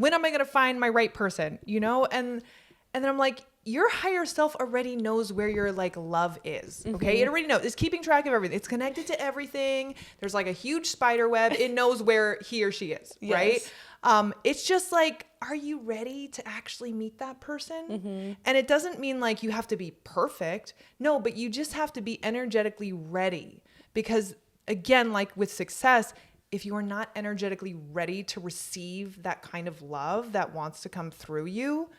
when am I going to find my right person? You know? And then I'm like, your higher self already knows where your like love is. Okay. It already knows. It's keeping track of everything. It's connected to everything. There's like a huge spider web. It knows where he or she is. Yes. Right. It's just like, are you ready to actually meet that person? And it doesn't mean like you have to be perfect. No, but you just have to be energetically ready, because again, like with success, if you are not energetically ready to receive that kind of love that wants to come through you,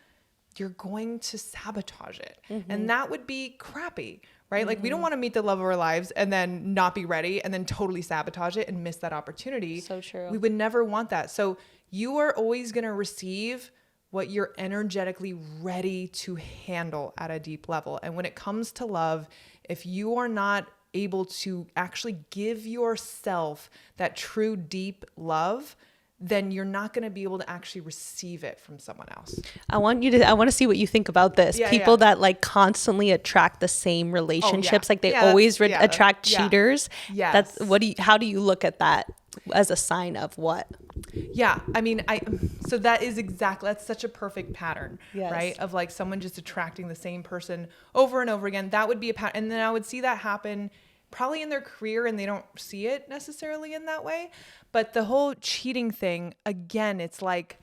you're going to sabotage it. And that would be crappy, right? Like we don't want to meet the love of our lives and then not be ready and then totally sabotage it and miss that opportunity. So true. We would never want that. So you are always going to receive what you're energetically ready to handle at a deep level. And when it comes to love, if you are not able to actually give yourself that true deep love, then you're not going to be able to actually receive it from someone else. I want to see what you think about this. People that like constantly attract the same relationships, like they always attract cheaters. Yes. How do you look at that as a sign of what? Yeah. I mean, so that's such a perfect pattern, right? Of like someone just attracting the same person over and over again. That would be a pattern. And then I would see that happen probably in their career, and they don't see it necessarily in that way. But the whole cheating thing, again, it's like,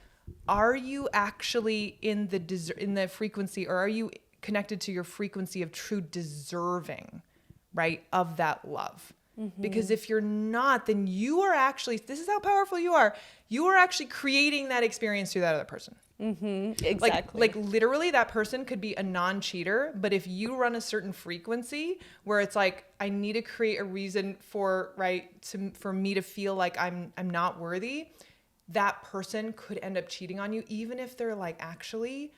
are you actually in the frequency, or are you connected to your frequency of true deserving, right, of that love? Because if you're not, then you are actually, this is how powerful you are actually creating that experience through that other person. Exactly. Like literally that person could be a non-cheater, but if you run a certain frequency where it's like, I need to create a reason for me to feel like I'm not worthy, that person could end up cheating on you, even if they're like actually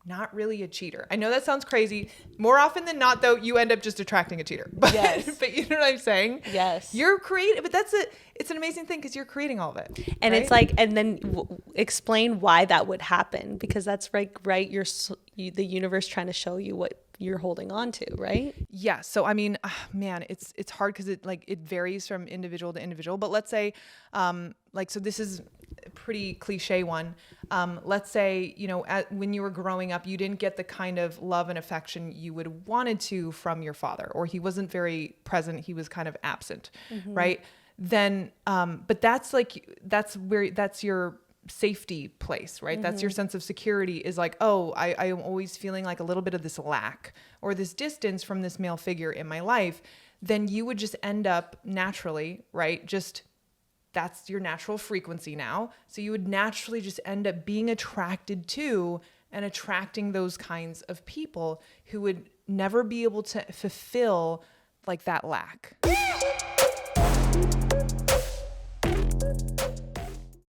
not really a cheater. I know that sounds crazy. More often than not, though, you end up just attracting a cheater. But, but you know what I'm saying? Yes. You're creating, but it's an amazing thing because you're creating all of it. And right? it's like, and then explain why that would happen, because that's right. The universe trying to show you what you're holding on to, right? Yeah. So, I mean, man, it's hard because it varies from individual to individual. But let's say, so this is a pretty cliche one. Let's say, when you were growing up, you didn't get the kind of love and affection you would have wanted to from your father, or he wasn't very present. He was kind of absent, right? Then, but that's your safety place, right? That's your sense of security, is like, oh, I am always feeling like a little bit of this lack or this distance from this male figure in my life. Then you would just end up naturally, right? That's your natural frequency now. So you would naturally just end up being attracted to and attracting those kinds of people who would never be able to fulfill like that lack.